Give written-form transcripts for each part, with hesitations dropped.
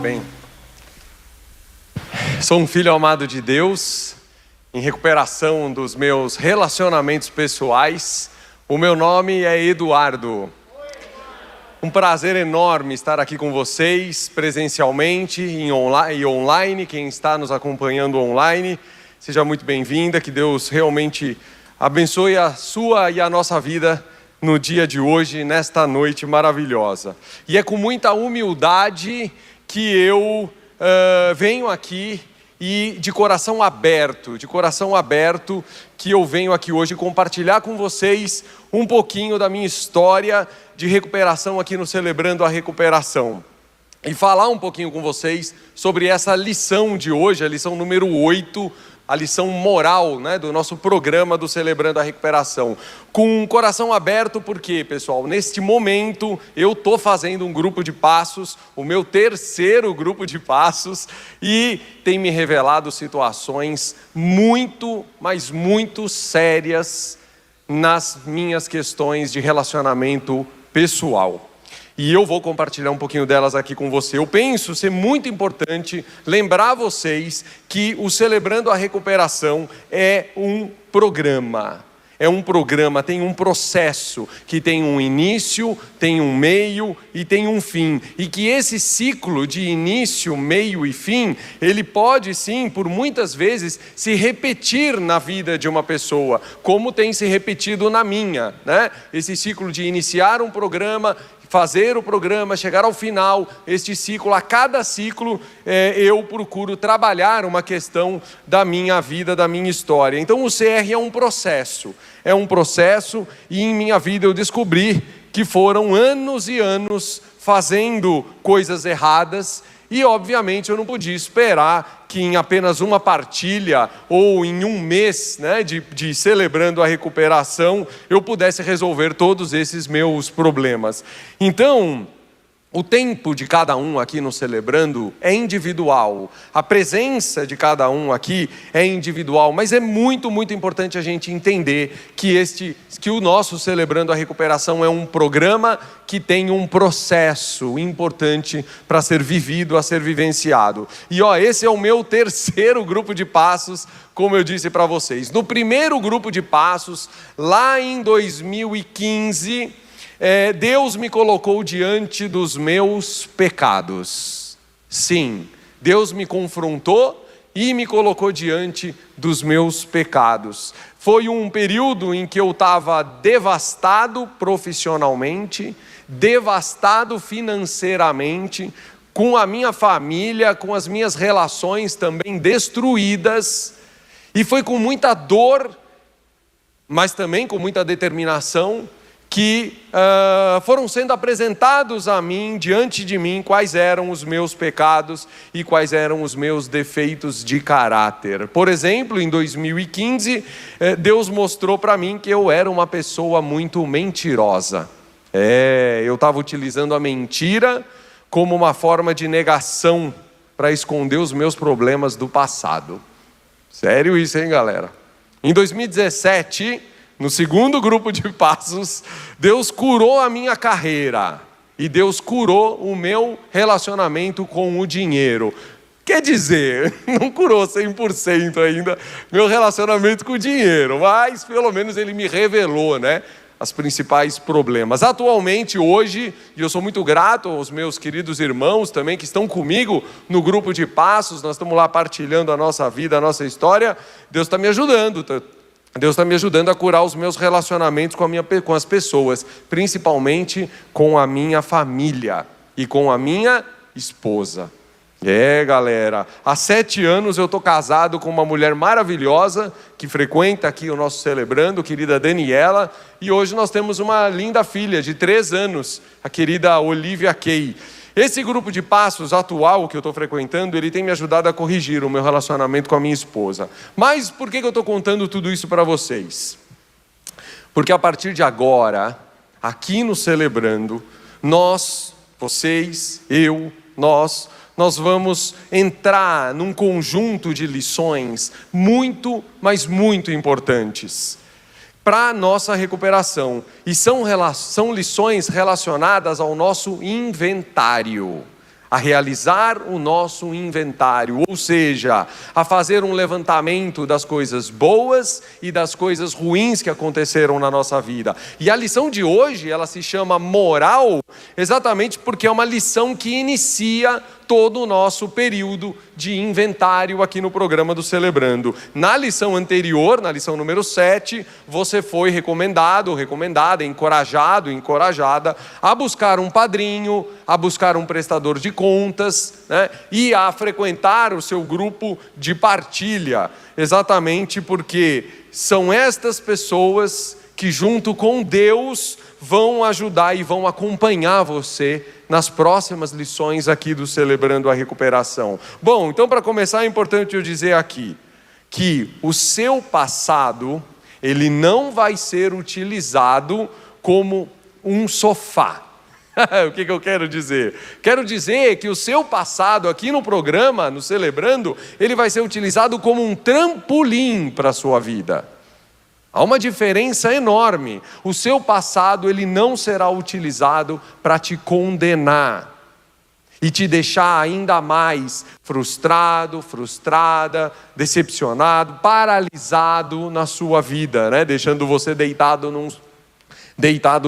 Bem, sou um filho amado de Deus, em recuperação dos meus relacionamentos pessoais. O meu nome é Eduardo. Um prazer enorme estar aqui com vocês, presencialmente e online. Quem está nos acompanhando online, seja muito bem-vinda. Que Deus realmente abençoe a sua e a nossa vida no dia de hoje, nesta noite maravilhosa. E é com muita humildade que eu venho aqui e de coração aberto, que eu venho aqui hoje compartilhar com vocês um pouquinho da minha história de recuperação aqui no Celebrando a Recuperação. E falar um pouquinho com vocês sobre essa lição de hoje, a lição número 8, a lição moral, do nosso programa do Celebrando a Recuperação. Com um coração aberto, porque, pessoal, neste momento eu estou fazendo um grupo de passos, o meu terceiro grupo de passos, e tem me revelado situações muito, mas muito sérias nas minhas questões de relacionamento pessoal. E eu vou compartilhar um pouquinho delas aqui com você. Eu penso ser muito importante lembrar vocês que o Celebrando a Recuperação é um programa. Tem um processo que tem um início, tem um meio e tem um fim. E que esse ciclo de início, meio e fim, ele pode sim, por muitas vezes, se repetir na vida de uma pessoa, como tem se repetido na minha, Esse ciclo de iniciar um programa, fazer o programa, chegar ao final, este ciclo, a cada ciclo eu procuro trabalhar uma questão da minha vida, da minha história. Então o CR é um processo e em minha vida eu descobri que foram anos e anos fazendo coisas erradas. E obviamente eu não podia esperar que em apenas uma partilha ou em um mês de Celebrando a Recuperação eu pudesse resolver todos esses meus problemas. Então, o tempo de cada um aqui no Celebrando é individual, a presença de cada um aqui é individual, mas é muito, muito importante a gente entender que o nosso Celebrando a Recuperação é um programa que tem um processo importante para ser vivido, a ser vivenciado. E esse é o meu terceiro grupo de passos, como eu disse para vocês. No primeiro grupo de passos, lá em 2015... Deus me colocou diante dos meus pecados. Sim, Deus me confrontou e me colocou diante dos meus pecados. Foi um período em que eu estava devastado profissionalmente, devastado financeiramente, com a minha família, com as minhas relações também destruídas. E foi com muita dor, mas também com muita determinação, que foram sendo apresentados a mim, diante de mim, quais eram os meus pecados e quais eram os meus defeitos de caráter. Por exemplo, em 2015, Deus mostrou para mim que eu era uma pessoa muito mentirosa. Eu estava utilizando a mentira como uma forma de negação para esconder os meus problemas do passado. Sério isso, hein, galera? Em 2017... no segundo grupo de passos, Deus curou a minha carreira e Deus curou o meu relacionamento com o dinheiro. Quer dizer, não curou 100% ainda meu relacionamento com o dinheiro, mas pelo menos ele me revelou, os principais problemas. Atualmente, hoje, e eu sou muito grato aos meus queridos irmãos também que estão comigo no grupo de passos, nós estamos lá partilhando a nossa vida, a nossa história. Deus está me ajudando. Deus está me ajudando a curar os meus relacionamentos com as pessoas, principalmente com a minha família e com a minha esposa. Galera, há 7 anos eu estou casado com uma mulher maravilhosa que frequenta aqui o nosso Celebrando, querida Daniela, e hoje nós temos uma linda filha de 3 anos, a querida Olivia Kay. Esse grupo de passos atual que eu estou frequentando, ele tem me ajudado a corrigir o meu relacionamento com a minha esposa. Mas por que eu estou contando tudo isso para vocês? Porque a partir de agora, aqui no Celebrando, nós vamos entrar num conjunto de lições muito, mas muito importantes para a nossa recuperação. E são lições relacionadas ao nosso inventário. a realizar o nosso inventário, ou seja, a fazer um levantamento das coisas boas e das coisas ruins que aconteceram na nossa vida. E a lição de hoje, ela se chama moral, exatamente porque é uma lição que inicia todo o nosso período de inventário aqui no programa do Celebrando. Na lição anterior, na lição número 7, você foi recomendado, recomendada, encorajado, encorajada a buscar um padrinho, a buscar um prestador de contas, né, e a frequentar o seu grupo de partilha, exatamente porque são estas pessoas que junto com Deus vão ajudar e vão acompanhar você nas próximas lições aqui do Celebrando a Recuperação. Bom, então para começar é importante eu dizer aqui que o seu passado, ele não vai ser utilizado como um sofá. O que eu quero dizer? Quero dizer que o seu passado aqui no programa, no Celebrando, ele vai ser utilizado como um trampolim para a sua vida. Há uma diferença enorme. O seu passado, ele não será utilizado para te condenar e te deixar ainda mais frustrado, frustrada, decepcionado, paralisado na sua vida, né? Deixando você deitado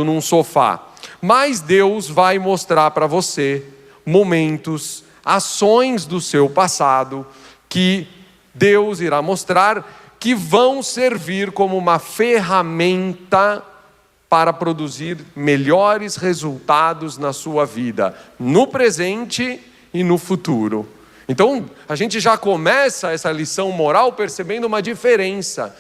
num sofá. Mas Deus vai mostrar para você momentos, ações do seu passado que Deus irá mostrar que vão servir como uma ferramenta para produzir melhores resultados na sua vida, no presente e no futuro. Então, a gente já começa essa lição moral percebendo uma diferença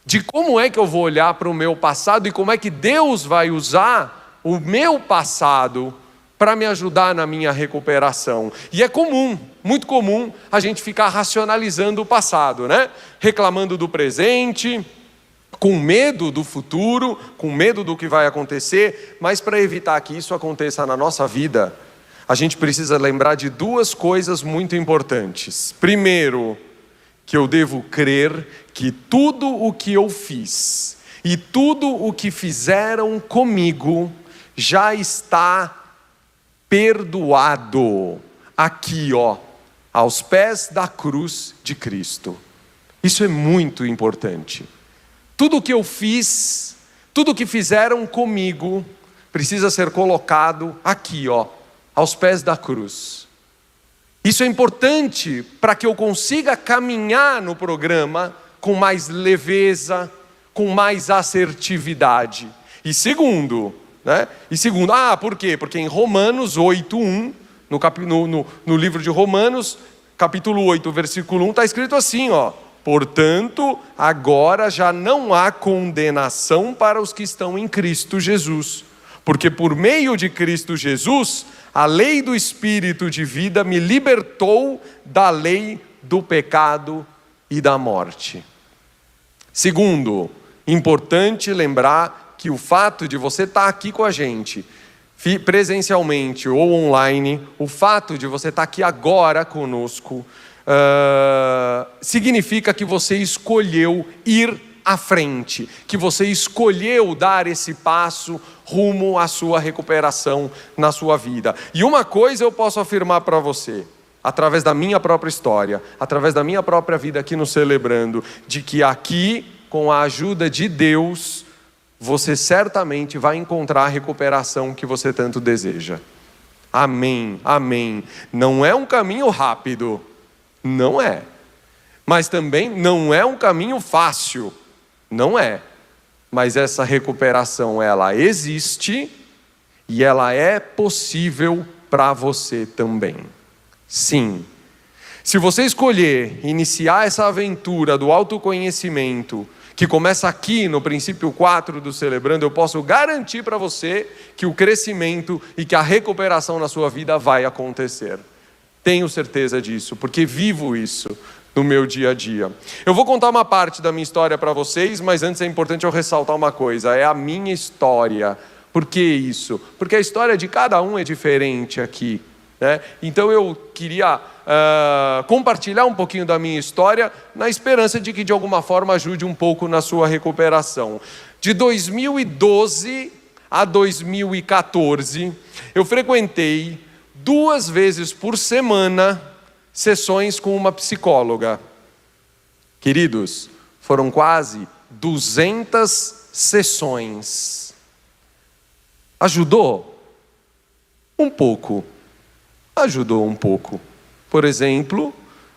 de como é que eu vou olhar para o meu passado e como é que Deus vai usar o meu passado para me ajudar na minha recuperação. E é comum, muito comum, a gente ficar racionalizando o passado, né? Reclamando do presente, com medo do futuro, com medo do que vai acontecer, mas para evitar que isso aconteça na nossa vida, a gente precisa lembrar de duas coisas muito importantes. Primeiro, que eu devo crer que tudo o que eu fiz e tudo o que fizeram comigo já está perdoado aqui, aos pés da cruz de Cristo. Isso é muito importante. Tudo o que eu fiz, tudo o que fizeram comigo, precisa ser colocado aqui, aos pés da cruz. Isso é importante para que eu consiga caminhar no programa com mais leveza, com mais assertividade. E segundo, por quê? Porque em Romanos 8:1, no livro de Romanos, capítulo 8, versículo 1, está escrito assim, portanto, agora já não há condenação para os que estão em Cristo Jesus, porque por meio de Cristo Jesus, a lei do Espírito de vida me libertou da lei do pecado e da morte. Segundo, importante lembrar que o fato de você estar aqui com a gente, presencialmente ou online, o fato de você estar aqui agora conosco, significa que você escolheu ir à frente, que você escolheu dar esse passo rumo à sua recuperação na sua vida. E uma coisa eu posso afirmar para você, através da minha própria história, através da minha própria vida aqui no Celebrando, de que aqui, com a ajuda de Deus, você certamente vai encontrar a recuperação que você tanto deseja. Amém, amém. Não é um caminho rápido, não é. Mas também não é um caminho fácil, não é. Mas essa recuperação, ela existe e ela é possível para você também. Sim. Se você escolher iniciar essa aventura do autoconhecimento, que começa aqui no princípio 4 do Celebrando, eu posso garantir para você que o crescimento e que a recuperação na sua vida vai acontecer. Tenho certeza disso, porque vivo isso no meu dia a dia. Eu vou contar uma parte da minha história para vocês, mas antes é importante eu ressaltar uma coisa, é a minha história. Por que isso? Porque a história de cada um é diferente aqui, né? Então eu queria compartilhar um pouquinho da minha história, na esperança de que de alguma forma ajude um pouco na sua recuperação. De 2012 a 2014, eu frequentei 2 vezes por semana sessões com uma psicóloga. Queridos, foram quase 200 sessões. Ajudou? Um pouco. Ajudou um pouco. Por exemplo,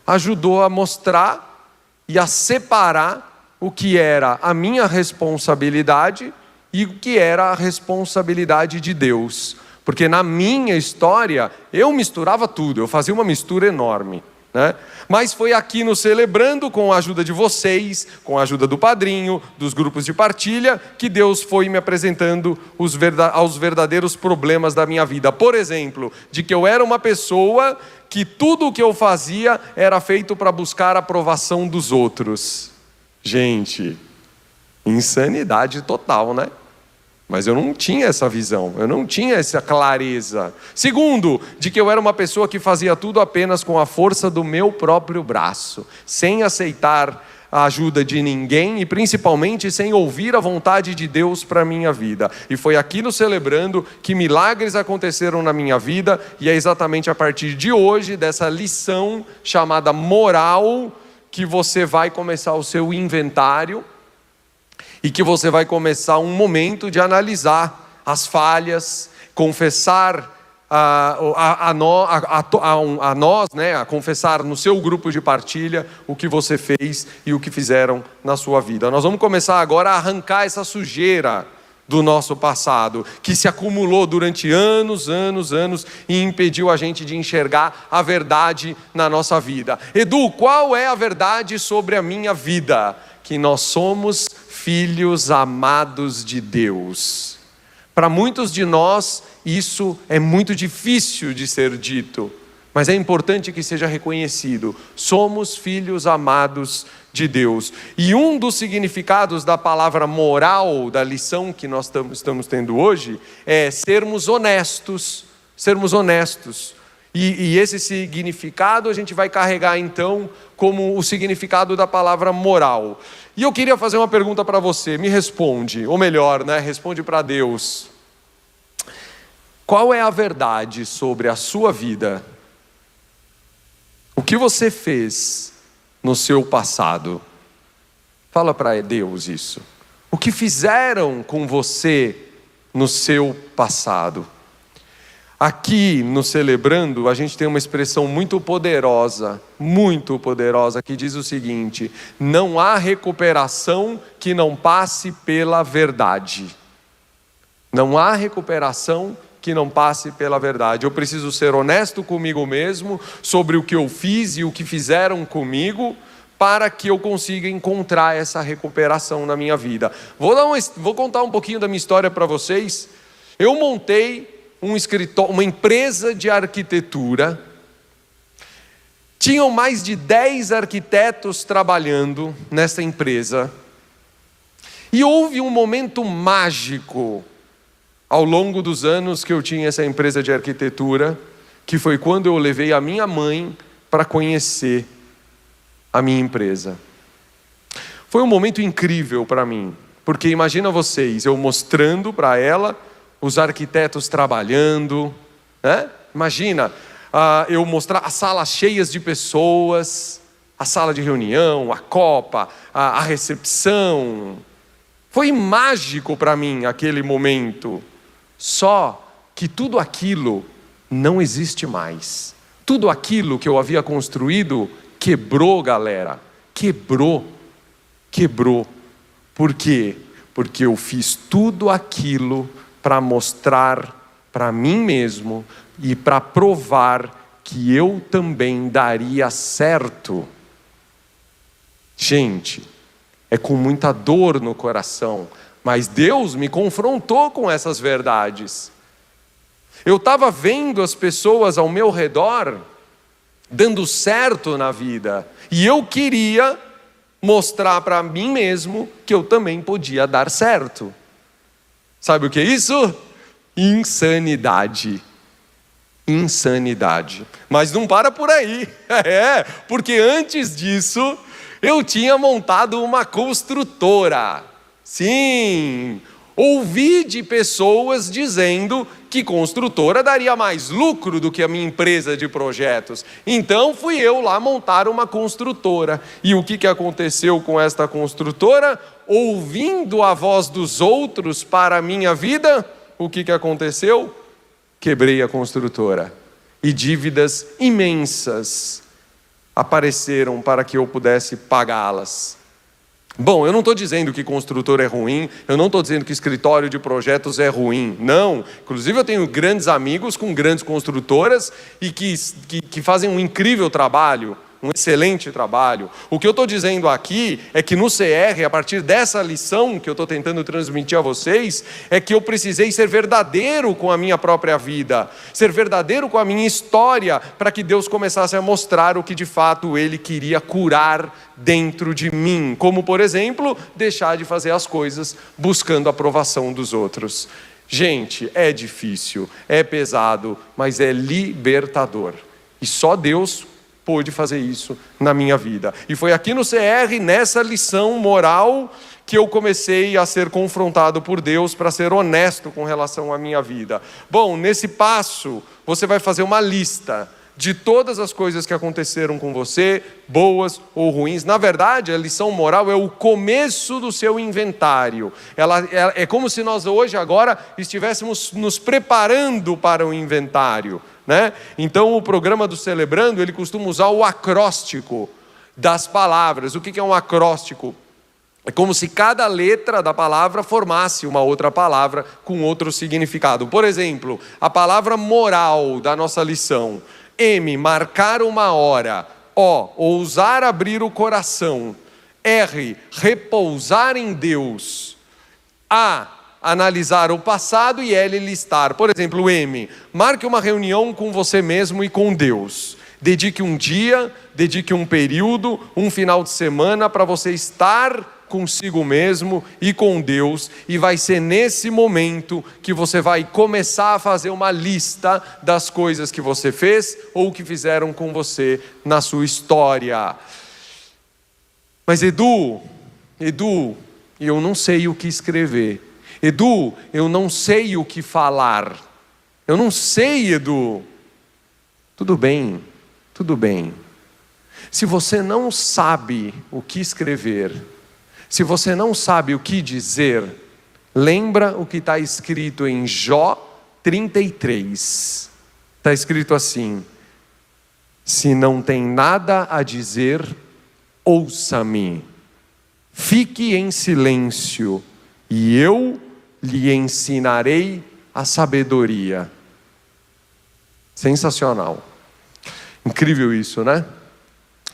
ajudou a mostrar e a separar o que era a minha responsabilidade e o que era a responsabilidade de Deus. Porque na minha história, eu misturava tudo, eu fazia uma mistura enorme, né? Mas foi aqui no Celebrando, com a ajuda de vocês, com a ajuda do padrinho, dos grupos de partilha, que Deus foi me apresentando aos verdadeiros problemas da minha vida. Por exemplo, de que eu era uma pessoa que tudo o que eu fazia era feito para buscar a aprovação dos outros. Gente, insanidade total, né? Mas eu não tinha essa visão, eu não tinha essa clareza. Segundo, de que eu era uma pessoa que fazia tudo apenas com a força do meu próprio braço, sem aceitar a ajuda de ninguém e principalmente sem ouvir a vontade de Deus para a minha vida. E foi aqui no Celebrando que milagres aconteceram na minha vida, e é exatamente a partir de hoje, dessa lição chamada moral, que você vai começar o seu inventário, e que você vai começar um momento de analisar as falhas, confessar a nós, né, a confessar no seu grupo de partilha o que você fez e o que fizeram na sua vida. Nós vamos começar agora a arrancar essa sujeira do nosso passado, que se acumulou durante anos e impediu a gente de enxergar a verdade na nossa vida. Edu, qual é a verdade sobre a minha vida? Que nós somos filhos amados de Deus. Para muitos de nós, isso é muito difícil de ser dito, mas é importante que seja reconhecido. Somos filhos amados de Deus. E um dos significados da palavra moral, da lição que nós estamos tendo hoje, é sermos honestos. Sermos honestos. E esse significado a gente vai carregar então como o significado da palavra moral. E eu queria fazer uma pergunta para você, me responde, ou melhor, né, responde para Deus. Qual é a verdade sobre a sua vida? O que você fez no seu passado? Fala para Deus isso. O que fizeram com você no seu passado? Aqui no Celebrando, a gente tem uma expressão muito poderosa, que diz o seguinte: não há recuperação que não passe pela verdade. Não há recuperação que não passe pela verdade. Eu preciso ser honesto comigo mesmo sobre o que eu fiz e o que fizeram comigo, para que eu consiga encontrar essa recuperação na minha vida. Vou contar um pouquinho da minha história para vocês. Eu montei uma empresa de arquitetura. Tinham mais de 10 arquitetos trabalhando nessa empresa. E houve um momento mágico ao longo dos anos que eu tinha essa empresa de arquitetura, que foi quando eu levei a minha mãe para conhecer a minha empresa. Foi um momento incrível para mim, porque imagina vocês, eu mostrando para ela os arquitetos trabalhando, né? Imagina, eu mostrar as salas cheias de pessoas, a sala de reunião, a copa, a recepção. Foi mágico para mim aquele momento. Só que tudo aquilo não existe mais. Tudo aquilo que eu havia construído quebrou, galera. Quebrou. Por quê? Porque eu fiz tudo aquilo para mostrar para mim mesmo e para provar que eu também daria certo. Gente, é com muita dor no coração, mas Deus me confrontou com essas verdades. Eu estava vendo as pessoas ao meu redor dando certo na vida, e eu queria mostrar para mim mesmo que eu também podia dar certo. Sabe o que é isso? Insanidade. Mas não para por aí. Porque antes disso, eu tinha montado uma construtora. Sim, Ouvi de pessoas dizendo que construtora daria mais lucro do que a minha empresa de projetos. Então fui eu lá montar uma construtora. E o que aconteceu com esta construtora? Ouvindo a voz dos outros para a minha vida, o que aconteceu? Quebrei a construtora. E dívidas imensas apareceram para que eu pudesse pagá-las. Bom, eu não estou dizendo que construtor é ruim, eu não estou dizendo que escritório de projetos é ruim, não. Inclusive eu tenho grandes amigos com grandes construtoras e que fazem um incrível trabalho, um excelente trabalho. O que eu estou dizendo aqui é que no CR, a partir dessa lição que eu estou tentando transmitir a vocês, é que eu precisei ser verdadeiro com a minha própria vida, ser verdadeiro com a minha história, para que Deus começasse a mostrar o que de fato Ele queria curar dentro de mim, como por exemplo, deixar de fazer as coisas buscando a aprovação dos outros. Gente, é difícil, é pesado, mas é libertador. E só Deus pôde fazer isso na minha vida. E foi aqui no CR, nessa lição moral, que eu comecei a ser confrontado por Deus para ser honesto com relação à minha vida. Bom, nesse passo, você vai fazer uma lista de todas as coisas que aconteceram com você, boas ou ruins. Na verdade, a lição moral é o começo do seu inventário. Ela é como se nós hoje, agora, estivéssemos nos preparando para o inventário, né? Então o programa do Celebrando, ele costuma usar o acróstico das palavras. O que é um acróstico? É como se cada letra da palavra formasse uma outra palavra com outro significado. Por exemplo, a palavra moral da nossa lição. M, marcar uma hora. O, ousar abrir o coração. R, repousar em Deus. A, analisar o passado. E L, listar. Por exemplo, M, marque uma reunião com você mesmo e com Deus. Dedique um dia, dedique um período, um final de semana para você estar consigo mesmo e com Deus, e vai ser nesse momento que você vai começar a fazer uma lista das coisas que você fez ou que fizeram com você na sua história. Mas Edu, eu não sei o que escrever. Edu, eu não sei o que falar. Eu não sei, Edu. Tudo bem. Se você não sabe o que escrever, se você não sabe o que dizer, lembra o que está escrito em Jó 33. Está escrito assim: se não tem nada a dizer, ouça-me. Fique em silêncio e eu lhe ensinarei a sabedoria. Sensacional. Incrível isso, né?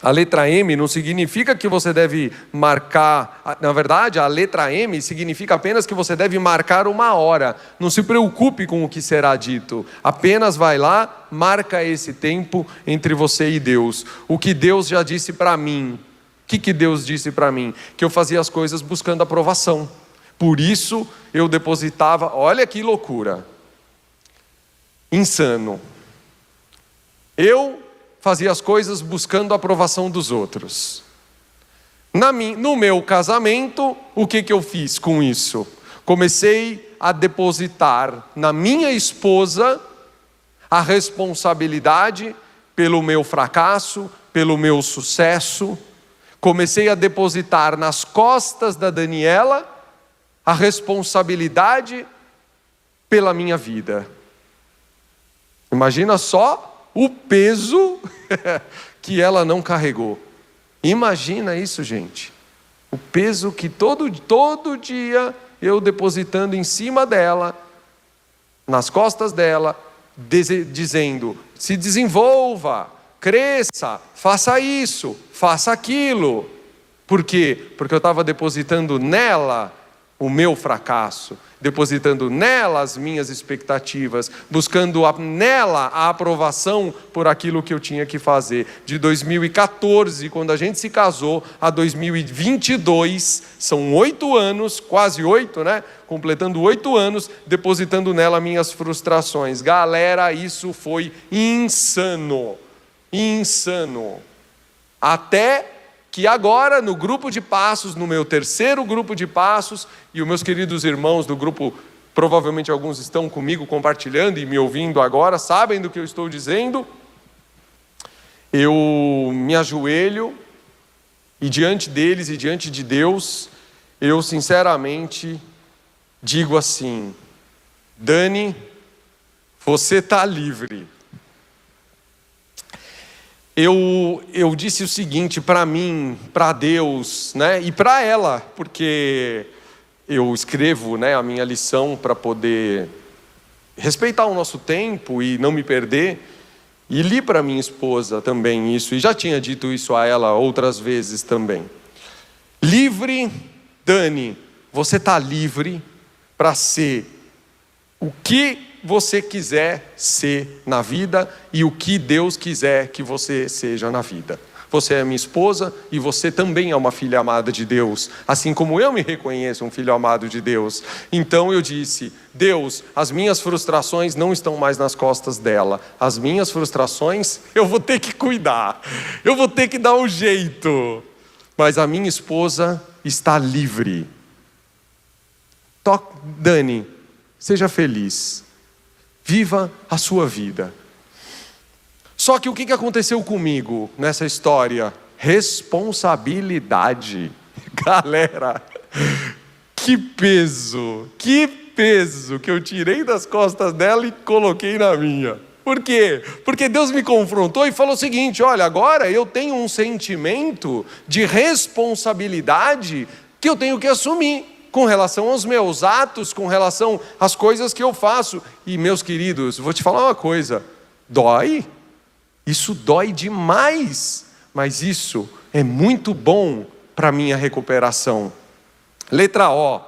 A letra M não significa que você deve marcar, na verdade a letra M significa apenas que você deve marcar uma hora. Não se preocupe com o que será dito, apenas vai lá, marca esse tempo entre você e Deus. O que Deus já disse para mim, o que Deus disse para mim? Que eu fazia as coisas buscando aprovação, por isso eu depositava, olha que loucura, insano, eu fazia as coisas buscando a aprovação dos outros. No meu casamento, o que eu fiz com isso? Comecei a depositar na minha esposa a responsabilidade pelo meu fracasso, pelo meu sucesso. Comecei a depositar nas costas da Daniela a responsabilidade pela minha vida. Imagina só o peso que ela não carregou. Imagina isso, gente. O peso que todo dia eu depositando em cima dela, nas costas dela, dizendo: se desenvolva, cresça, faça isso, faça aquilo. Por quê? Porque eu estava depositando nela o meu fracasso, depositando nela as minhas expectativas, buscando nela a aprovação por aquilo que eu tinha que fazer. De 2014, quando a gente se casou, a 2022, são 8 anos, quase 8, né? Completando 8 anos, depositando nela minhas frustrações. Galera, isso foi insano. Até que agora no grupo de passos, no meu terceiro grupo de passos, e os meus queridos irmãos do grupo, provavelmente alguns estão comigo compartilhando e me ouvindo agora, sabem do que eu estou dizendo, eu me ajoelho e diante deles e diante de Deus, eu sinceramente digo assim: Dani, você está livre. Eu disse o seguinte para mim, para Deus, né, e para ela, porque eu escrevo, né, a minha lição para poder respeitar o nosso tempo e não me perder, e li para minha esposa também isso, e já tinha dito isso a ela outras vezes também. Livre, Dani, você está livre para ser o que você quiser ser na vida e o que Deus quiser que você seja na vida. Você é minha esposa e você também é uma filha amada de Deus, assim como eu me reconheço um filho amado de Deus. Então eu disse: Deus, as minhas frustrações não estão mais nas costas dela. As minhas frustrações eu vou ter que cuidar, eu vou ter que dar um jeito. Mas a minha esposa está livre. Dani, seja feliz. Viva a sua vida. Só que o que aconteceu comigo nessa história? Responsabilidade. Galera, que peso que eu tirei das costas dela e coloquei na minha. Por quê? Porque Deus me confrontou e falou o seguinte: olha, agora eu tenho um sentimento de responsabilidade que eu tenho que assumir com relação aos meus atos, com relação às coisas que eu faço. E meus queridos, vou te falar uma coisa: dói, isso dói demais, mas isso é muito bom para a minha recuperação. Letra O,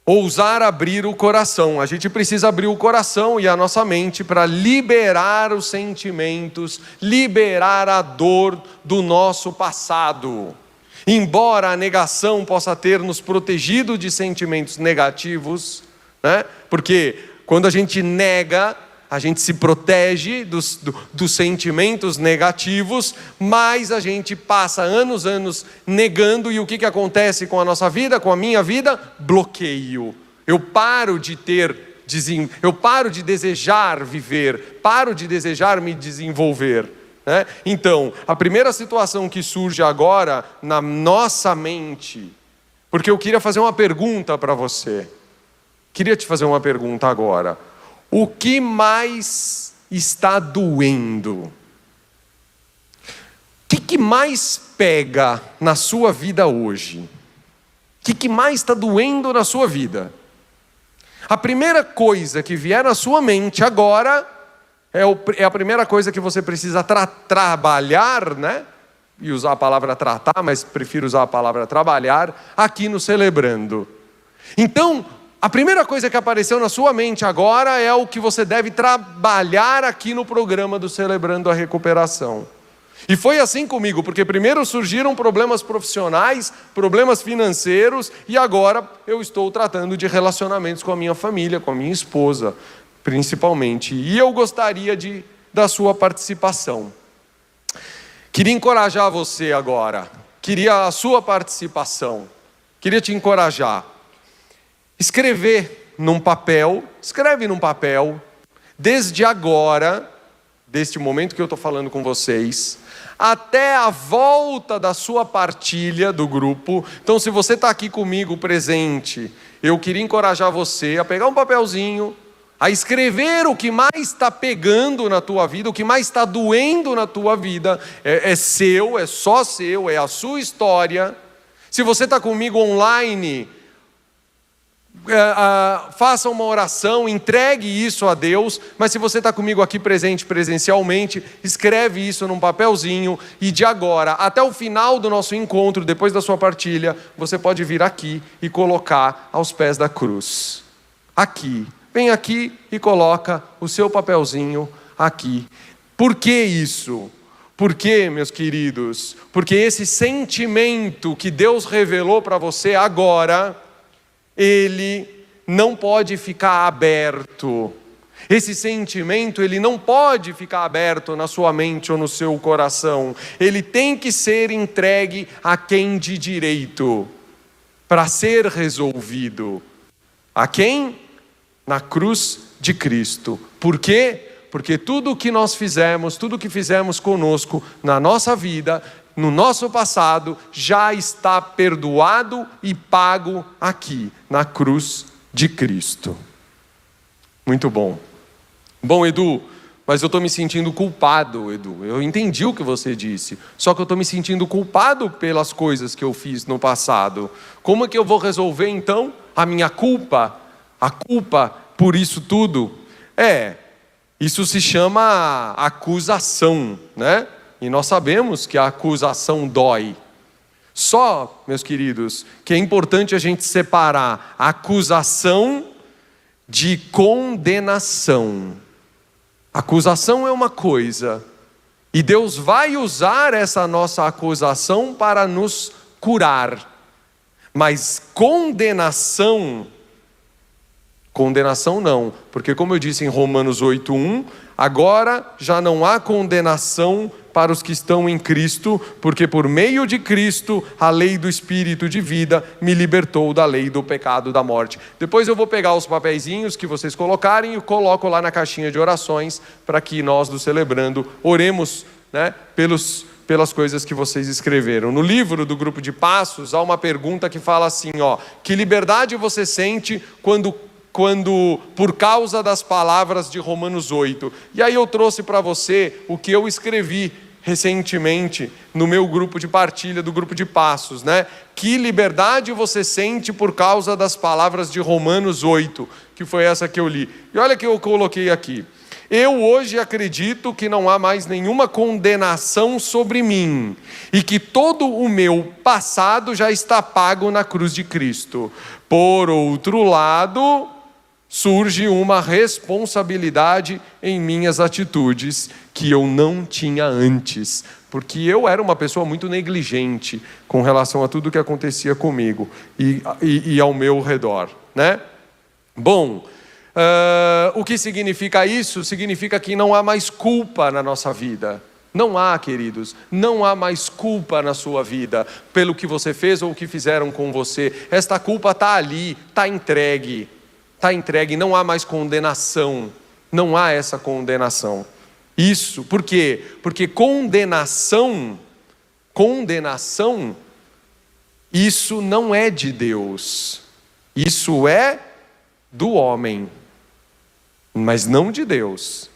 ousar abrir o coração. A gente precisa abrir o coração e a nossa mente para liberar os sentimentos, liberar a dor do nosso passado. Embora a negação possa ter nos protegido de sentimentos negativos, né? Porque quando a gente nega, a gente se protege dos sentimentos negativos, mas a gente passa anos negando, e o que acontece com a nossa vida, com a minha vida? Bloqueio. Eu paro de desejar viver, paro de desejar me desenvolver. Então, a primeira situação que surge agora na nossa mente, porque eu queria fazer uma pergunta para você. Queria te fazer uma pergunta agora. O que mais está doendo? O que mais pega na sua vida hoje? O que mais está doendo na sua vida? A primeira coisa que vier na sua mente agora é a primeira coisa que você precisa trabalhar, né? E usar a palavra tratar, mas prefiro usar a palavra trabalhar, aqui no Celebrando. Então, a primeira coisa que apareceu na sua mente agora é o que você deve trabalhar aqui no programa do Celebrando a Recuperação. E foi assim comigo, porque primeiro surgiram problemas profissionais, problemas financeiros, e agora eu estou tratando de relacionamentos com a minha família, com a minha esposa, principalmente. E eu gostaria da sua participação. Queria encorajar você agora. Queria a sua participação. Queria te encorajar. Escreve num papel, desde agora, deste momento que eu estou falando com vocês, até a volta da sua partilha do grupo. Então, se você está aqui comigo presente, eu queria encorajar você a pegar um papelzinho, a escrever o que mais está pegando na tua vida, o que mais está doendo na tua vida. É seu, é só seu, é a sua história. Se você está comigo online, faça uma oração, entregue isso a Deus. Mas se você está comigo aqui presente presencialmente, escreve isso num papelzinho, e de agora até o final do nosso encontro, depois da sua partilha, você pode vir aqui e colocar aos pés da cruz. Aqui, vem aqui e coloca o seu papelzinho aqui. Por que isso? Por quê, meus queridos? Porque esse sentimento que Deus revelou para você agora, ele não pode ficar aberto. Esse sentimento, ele não pode ficar aberto na sua mente ou no seu coração. Ele tem que ser entregue a quem de direito, para ser resolvido. A quem? Na cruz de Cristo. Por quê? Porque tudo o que nós fizemos, tudo o que fizemos conosco na nossa vida, no nosso passado, já está perdoado e pago aqui, na cruz de Cristo. Muito bom. Bom, Edu, mas eu estou me sentindo culpado, Edu. Eu entendi o que você disse, só que eu estou me sentindo culpado pelas coisas que eu fiz no passado. Como é que eu vou resolver então a minha culpa? A culpa por isso tudo? Isso se chama acusação, né? E nós sabemos que a acusação dói. Só, meus queridos, que é importante a gente separar a acusação de condenação. Acusação é uma coisa, e Deus vai usar essa nossa acusação para nos curar. Mas condenação não, porque como eu disse em Romanos 8:1, agora já não há condenação para os que estão em Cristo, porque por meio de Cristo a lei do Espírito de vida me libertou da lei do pecado da morte. Depois eu vou pegar os papeizinhos que vocês colocarem e coloco lá na caixinha de orações, para que nós do Celebrando oremos, né, pelas coisas que vocês escreveram. No livro do Grupo de Passos há uma pergunta que fala assim, que liberdade você sente quando por causa das palavras de Romanos 8. E aí eu trouxe para você o que eu escrevi recentemente no meu grupo de partilha do Grupo de Passos, né? Que liberdade você sente por causa das palavras de Romanos 8, que foi essa que eu li. E olha que eu coloquei aqui. Eu hoje acredito que não há mais nenhuma condenação sobre mim, e que todo o meu passado já está pago na cruz de Cristo. Por outro lado, surge uma responsabilidade em minhas atitudes que eu não tinha antes, porque eu era uma pessoa muito negligente com relação a tudo que acontecia comigo e ao meu redor, né? Bom, o que significa isso? Significa que não há mais culpa na nossa vida. Não há, queridos, não há mais culpa na sua vida pelo que você fez ou o que fizeram com você. Esta culpa está ali, está entregue. Está entregue, não há mais condenação, não há essa condenação. Isso, por quê? Porque condenação, isso não é de Deus, isso é do homem, mas não de Deus.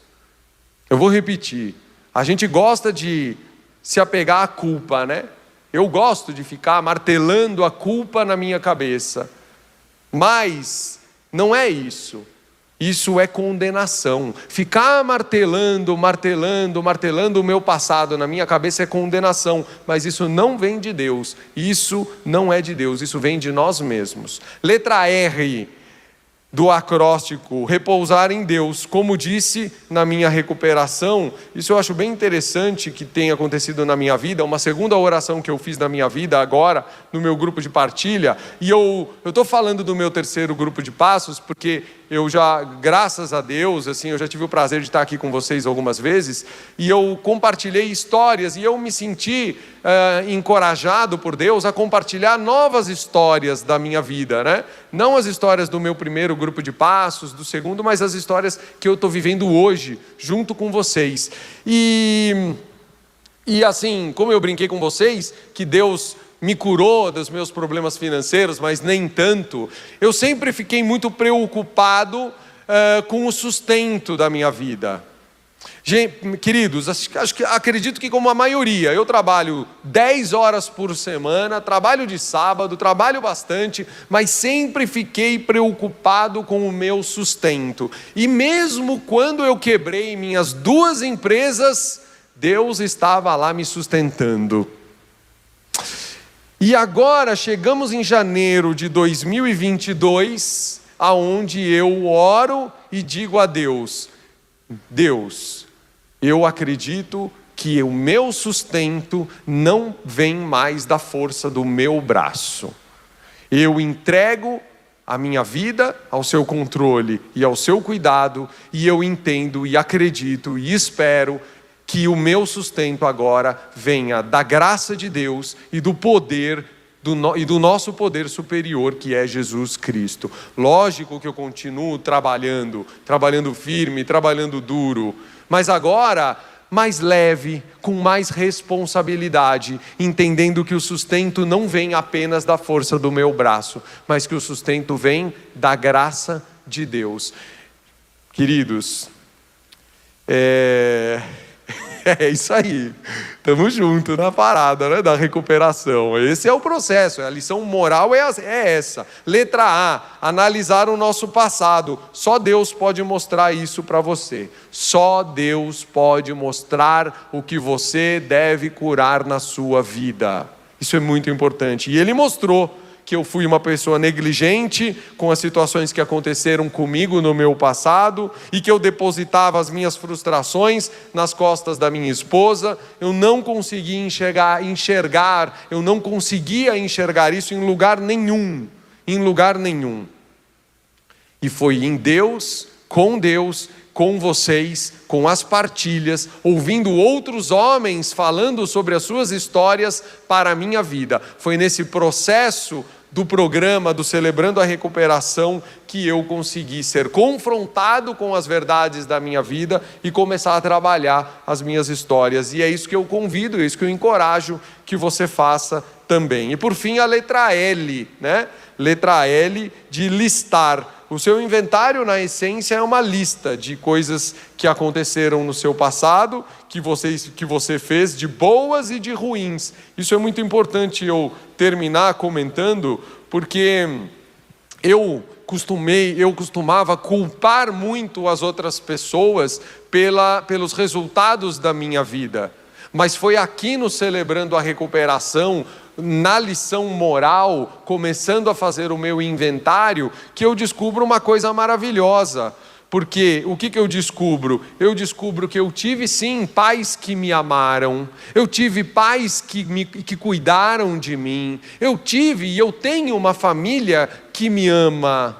Eu vou repetir, a gente gosta de se apegar à culpa, né? Eu gosto de ficar martelando a culpa na minha cabeça, mas não é isso. Isso é condenação. Ficar martelando o meu passado na minha cabeça é condenação. Mas isso não vem de Deus. Isso não é de Deus. Isso vem de nós mesmos. Letra R do acróstico, repousar em Deus. Como disse na minha recuperação, isso eu acho bem interessante que tenha acontecido na minha vida, uma segunda oração que eu fiz na minha vida agora, no meu grupo de partilha, e eu estou falando do meu terceiro grupo de passos, porque eu já, graças a Deus, assim, eu já tive o prazer de estar aqui com vocês algumas vezes, e eu compartilhei histórias, e eu me senti encorajado por Deus a compartilhar novas histórias da minha vida, né? Não as histórias do meu primeiro grupo de passos, do segundo, mas as histórias que eu estou vivendo hoje, junto com vocês. E assim, como eu brinquei com vocês, que Deus me curou dos meus problemas financeiros, mas nem tanto, eu sempre fiquei muito preocupado com o sustento da minha vida. Gente, queridos, acredito que como a maioria, eu trabalho 10 horas por semana, trabalho de sábado, trabalho bastante, mas sempre fiquei preocupado com o meu sustento. E mesmo quando eu quebrei minhas 2 empresas, Deus estava lá me sustentando. E agora chegamos em janeiro de 2022, aonde eu oro e digo a Deus: Deus, eu acredito que o meu sustento não vem mais da força do meu braço. Eu entrego a minha vida ao seu controle e ao seu cuidado, e eu entendo e acredito e espero que o meu sustento agora venha da graça de Deus e do poder e do nosso poder superior, que é Jesus Cristo. Lógico que eu continuo trabalhando firme, trabalhando duro, mas agora mais leve, com mais responsabilidade, entendendo que o sustento não vem apenas da força do meu braço, mas que o sustento vem da graça de Deus. Queridos, é isso aí, estamos juntos na parada, né, da recuperação. Esse é o processo, a lição moral é essa. Letra A, analisar o nosso passado. Só Deus pode mostrar isso para você. Só Deus pode mostrar o que você deve curar na sua vida. Isso é muito importante. E Ele mostrou que eu fui uma pessoa negligente com as situações que aconteceram comigo no meu passado, e que eu depositava as minhas frustrações nas costas da minha esposa. Eu não conseguia enxergar, eu não conseguia enxergar isso em lugar nenhum. E foi em Deus, com vocês, com as partilhas, ouvindo outros homens falando sobre as suas histórias para a minha vida. Foi nesse processo do programa do Celebrando a Recuperação que eu consegui ser confrontado com as verdades da minha vida e começar a trabalhar as minhas histórias. E é isso que eu convido, é isso que eu encorajo que você faça também. E por fim, a letra L, né? Letra L de listar. O seu inventário, na essência, é uma lista de coisas que aconteceram no seu passado, que você fez de boas e de ruins. Isso é muito importante eu terminar comentando, porque eu costumava culpar muito as outras pessoas pelos resultados da minha vida. Mas foi aqui no Celebrando a Recuperação, na lição moral, começando a fazer o meu inventário, que eu descubro uma coisa maravilhosa. Porque o que eu descubro? Eu descubro que eu tive sim pais que me amaram, eu tive pais que cuidaram de mim, eu tive e eu tenho uma família que me ama.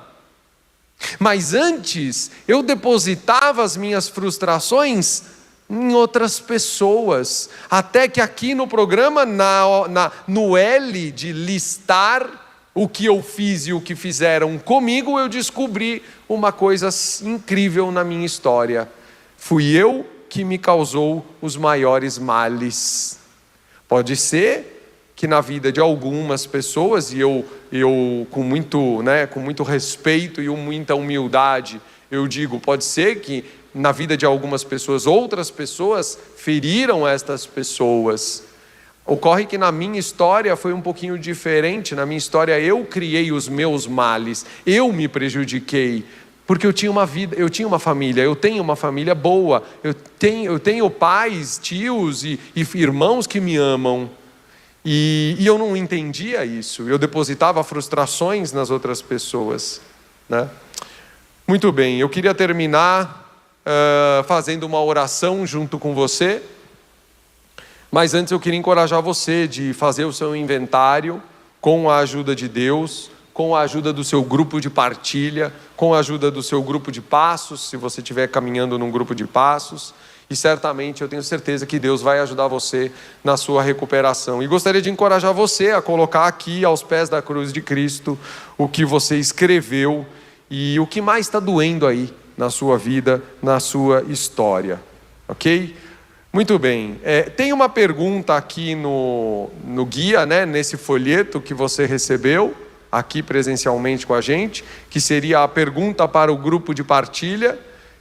Mas antes eu depositava as minhas frustrações em outras pessoas, até que aqui no programa, no L de listar o que eu fiz e o que fizeram comigo, eu descobri uma coisa incrível na minha história. Fui eu que me causou os maiores males. Pode ser que na vida de algumas pessoas, e eu com muito respeito e muita humildade, eu digo, pode ser que na vida de algumas pessoas, outras pessoas feriram estas pessoas. Ocorre que na minha história foi um pouquinho diferente. Na minha história eu criei os meus males, eu me prejudiquei, porque eu tinha uma vida, eu tinha uma família, eu tenho uma família boa, eu tenho pais, tios e irmãos que me amam, e eu não entendia isso, eu depositava frustrações nas outras pessoas, né? Muito bem, eu queria terminar fazendo uma oração junto com você, mas antes eu queria encorajar você de fazer o seu inventário com a ajuda de Deus, com a ajuda do seu grupo de partilha, com a ajuda do seu grupo de passos, se você estiver caminhando num grupo de passos, e certamente eu tenho certeza que Deus vai ajudar você na sua recuperação. E gostaria de encorajar você a colocar aqui aos pés da cruz de Cristo o que você escreveu e o que mais está doendo aí na sua vida, na sua história, ok? Muito bem, tem uma pergunta aqui no guia, né, nesse folheto que você recebeu, aqui presencialmente com a gente, que seria a pergunta para o grupo de partilha.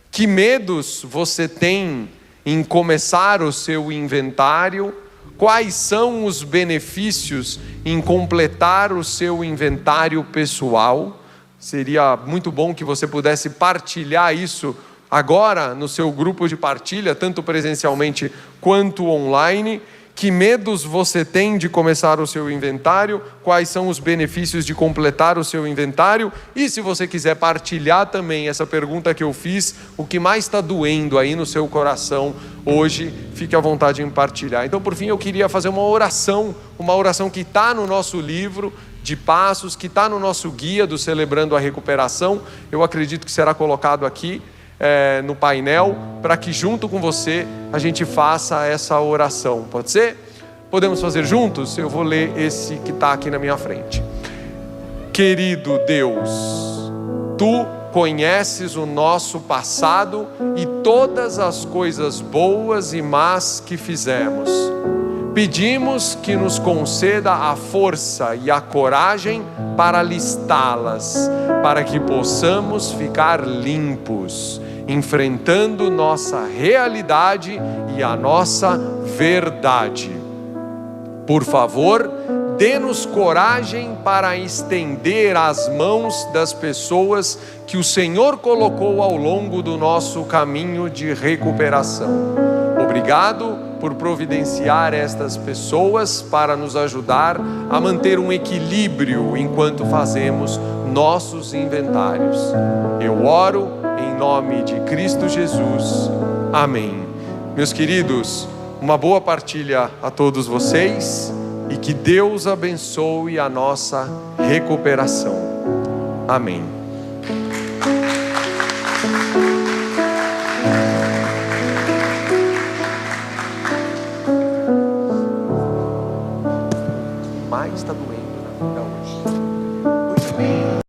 Que medos você tem em começar o seu inventário? Quais são os benefícios em completar o seu inventário pessoal? Seria muito bom que você pudesse partilhar isso agora no seu grupo de partilha, tanto presencialmente quanto online. Que medos você tem de começar o seu inventário? Quais são os benefícios de completar o seu inventário? E se você quiser partilhar também essa pergunta que eu fiz, o que mais está doendo aí no seu coração hoje fique à vontade em partilhar. Então, por fim, eu queria fazer uma oração que está no nosso livro de passos, que está no nosso guia do Celebrando a Recuperação. Eu acredito que será colocado aqui no painel, para que junto com você a gente faça essa oração. Pode ser? Podemos fazer juntos? Eu vou ler esse que está aqui na minha frente. Querido Deus, Tu conheces o nosso passado e todas as coisas boas e más que fizemos. Pedimos que nos conceda a força e a coragem para listá-las, para que possamos ficar limpos, enfrentando nossa realidade e a nossa verdade. Por favor, dê-nos coragem para estender as mãos das pessoas que o Senhor colocou ao longo do nosso caminho de recuperação. Obrigado por providenciar estas pessoas para nos ajudar a manter um equilíbrio enquanto fazemos nossos inventários. Eu oro em nome de Cristo Jesus. Amém. Meus queridos, uma boa partilha a todos vocês e que Deus abençoe a nossa recuperação. Amém. Mais está doendo na vida hoje.